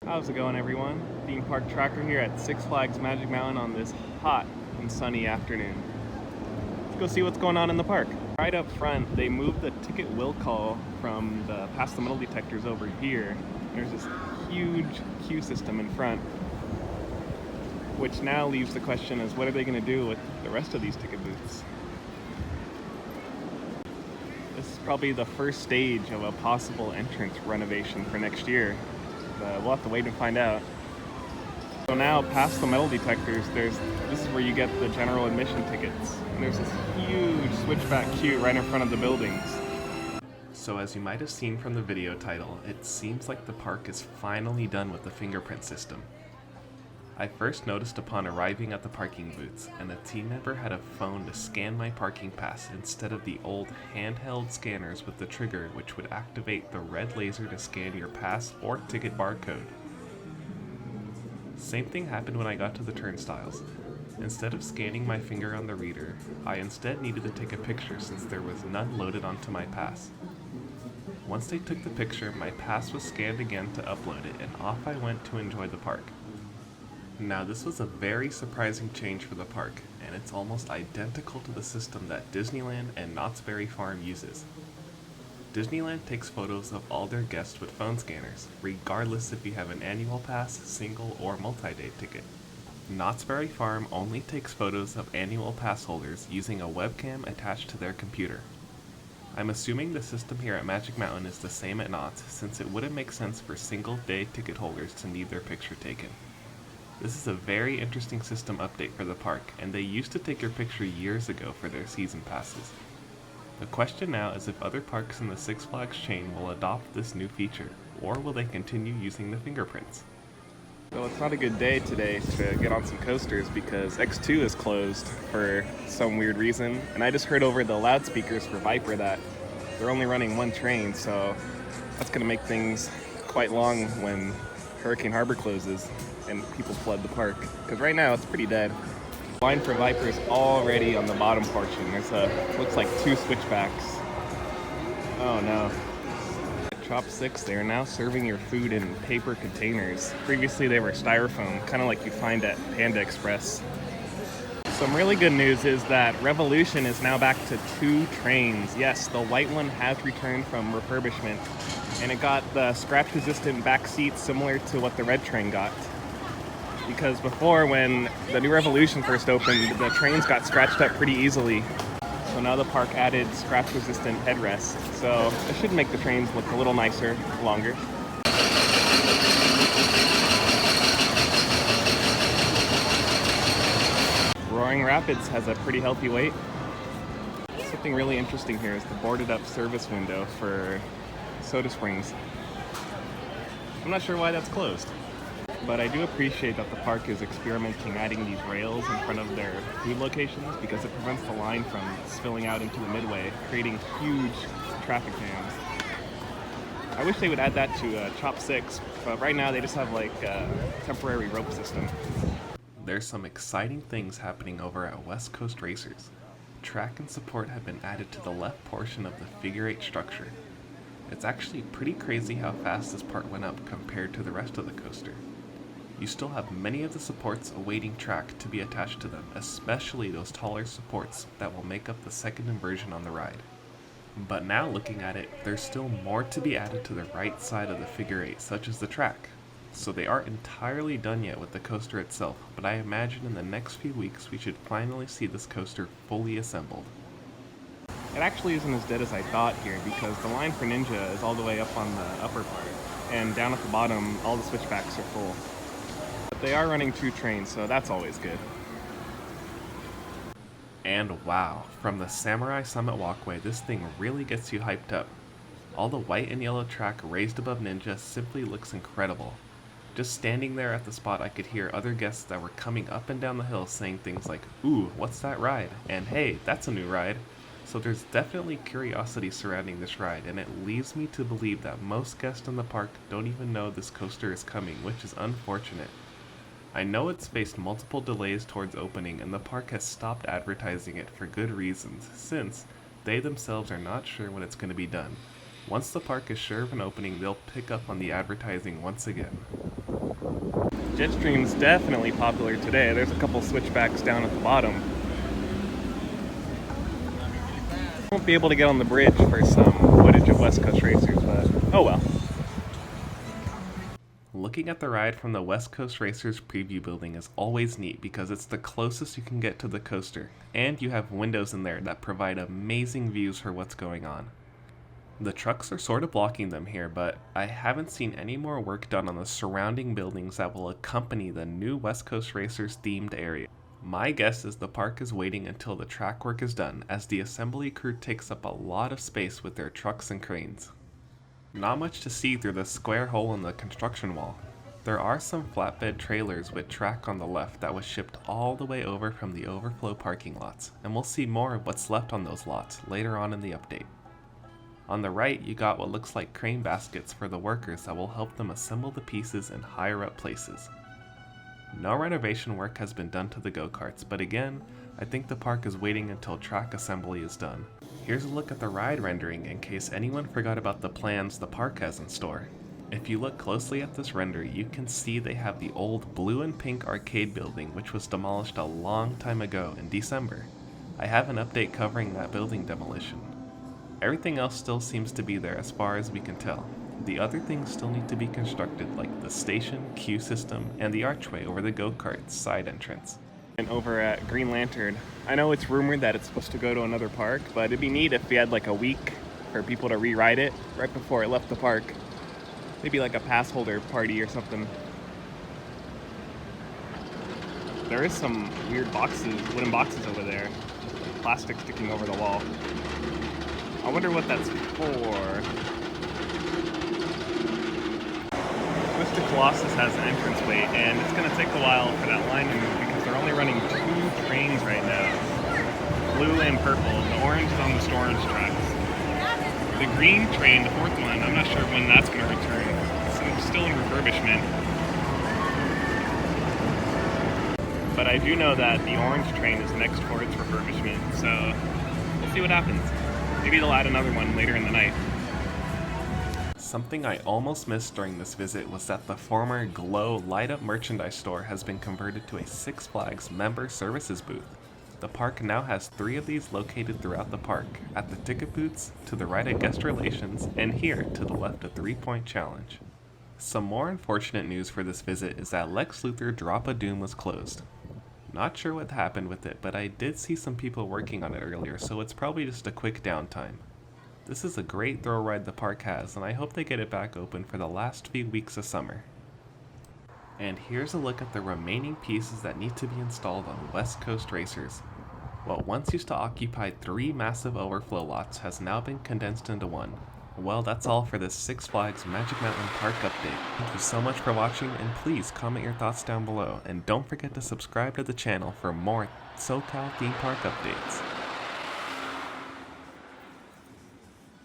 How's it going, everyone? Theme Park Tracker here at Six Flags Magic Mountain on this hot and sunny afternoon. Let's go see what's going on in the park. Right up front, they moved the ticket will call from the past the metal detectors over here. There's this huge queue system in front, which now leaves the question is what are they going to do with the rest of these ticket booths? This is probably the first stage of a possible entrance renovation for next year. We'll have to wait and find out. So now, past the metal detectors, this is where you get the general admission tickets. And there's this huge switchback queue right in front of the buildings. So as you might have seen from the video title, it seems like the park is finally done with the fingerprint system. I first noticed upon arriving at the parking booths, and a team member had a phone to scan my parking pass instead of the old handheld scanners with the trigger which would activate the red laser to scan your pass or ticket barcode. Same thing happened when I got to the turnstiles. Instead of scanning my finger on the reader, I instead needed to take a picture since there was none loaded onto my pass. Once they took the picture, my pass was scanned again to upload it, and off I went to enjoy the park. Now this was a very surprising change for the park, and it's almost identical to the system that Disneyland and Knott's Berry Farm uses. Disneyland takes photos of all their guests with phone scanners, regardless if you have an annual pass, single, or multi-day ticket. Knott's Berry Farm only takes photos of annual pass holders using a webcam attached to their computer. I'm assuming the system here at Magic Mountain is the same at Knott's, since it wouldn't make sense for single-day ticket holders to need their picture taken. This is a very interesting system update for the park, and they used to take your picture years ago for their season passes. The question now is if other parks in the Six Flags chain will adopt this new feature, or will they continue using the fingerprints? So it's not a good day today to get on some coasters because X2 is closed for some weird reason, and I just heard over the loudspeakers for Viper that they're only running one train, so that's going to make things quite long when Hurricane Harbor closes and people flood the park, because right now it's pretty dead. The line for Viper is already on the bottom portion. There's looks like 2 switchbacks. Oh no. At Chop 6, they are now serving your food in paper containers. Previously they were styrofoam, kind of like you find at Panda Express. Some really good news is that Revolution is now back to 2 trains. Yes, the white one has returned from refurbishment, and it got the scratch-resistant back seats similar to what the red train got. Because before, when the new Revolution first opened, the trains got scratched up pretty easily. So now the park added scratch-resistant headrests. So it should make the trains look a little nicer, longer. Roaring Rapids has a pretty healthy wait. Something really interesting here is the boarded up service window for Soda Springs. I'm not sure why that's closed, but I do appreciate that the park is experimenting adding these rails in front of their food locations because it prevents the line from spilling out into the midway, creating huge traffic jams. I wish they would add that to Chop 6, but right now they just have like a temporary rope system. There's some exciting things happening over at West Coast Racers. Track and support have been added to the left portion of the figure 8 structure. It's actually pretty crazy how fast this part went up compared to the rest of the coaster. You still have many of the supports awaiting track to be attached to them, especially those taller supports that will make up the second inversion on the ride. But now looking at it, there's still more to be added to the right side of the figure 8, such as the track. So they aren't entirely done yet with the coaster itself, but I imagine in the next few weeks we should finally see this coaster fully assembled. It actually isn't as dead as I thought here because the line for Ninja is all the way up on the upper part, and down at the bottom all the switchbacks are full. But they are running 2 trains, so that's always good. And wow, from the Samurai Summit walkway, this thing really gets you hyped up. All the white and yellow track raised above Ninja simply looks incredible. Just standing there at the spot, I could hear other guests that were coming up and down the hill saying things like, "Ooh, what's that ride?" and "Hey, that's a new ride." So there's definitely curiosity surrounding this ride, and it leads me to believe that most guests in the park don't even know this coaster is coming, which is unfortunate. I know it's faced multiple delays towards opening, and the park has stopped advertising it for good reasons, since they themselves are not sure when it's going to be done. Once the park is sure of an opening, they'll pick up on the advertising once again. Jetstream's definitely popular today. There's a couple switchbacks down at the bottom. Won't be able to get on the bridge for some footage of West Coast Racers, but oh well. Looking at the ride from the West Coast Racers preview building is always neat because it's the closest you can get to the coaster, and you have windows in there that provide amazing views for what's going on. The trucks are sort of blocking them here, but I haven't seen any more work done on the surrounding buildings that will accompany the new West Coast Racers themed area. My guess is the park is waiting until the track work is done, as the assembly crew takes up a lot of space with their trucks and cranes. Not much to see through the square hole in the construction wall. There are some flatbed trailers with track on the left that was shipped all the way over from the overflow parking lots, and we'll see more of what's left on those lots later on in the update. On the right, you got what looks like crane baskets for the workers that will help them assemble the pieces in higher up places. No renovation work has been done to the go-karts, but again, I think the park is waiting until track assembly is done. Here's a look at the ride rendering in case anyone forgot about the plans the park has in store. If you look closely at this render, you can see they have the old blue and pink arcade building which was demolished a long time ago in December. I have an update covering that building demolition. Everything else still seems to be there as far as we can tell. The other things still need to be constructed, like the station, queue system, and the archway over the go-kart's side entrance. And over at Green Lantern, I know it's rumored that it's supposed to go to another park, but it'd be neat if we had like a week for people to re-ride it right before it left the park. Maybe like a pass holder party or something. There is some weird boxes, wooden boxes over there. Plastic sticking over the wall. I wonder what that's for. Mr. Colossus has an entranceway, and it's going to take a while for that line to move because they're only running 2 trains right now. Blue and purple. The orange is on the storage tracks. The green train, the 4th one, I'm not sure when that's going to return. It's still in refurbishment. But I do know that the orange train is next for its refurbishment, so we'll see what happens. Maybe they'll add another one later in the night. Something I almost missed during this visit was that the former Glow light-up merchandise store has been converted to a Six Flags member services booth. The park now has 3 of these located throughout the park, at the ticket booths, to the right at Guest Relations, and here to the left at 3 Point Challenge. Some more unfortunate news for this visit is that Lex Luthor Drop of Doom was closed. Not sure what happened with it, but I did see some people working on it earlier, so it's probably just a quick downtime. This is a great thrill ride the park has, and I hope they get it back open for the last few weeks of summer. And here's a look at the remaining pieces that need to be installed on West Coast Racers. What once used to occupy 3 massive overflow lots has now been condensed into 1. Well, that's all for this Six Flags Magic Mountain Park update. Thank you so much for watching, and please comment your thoughts down below, and don't forget to subscribe to the channel for more SoCal theme park updates.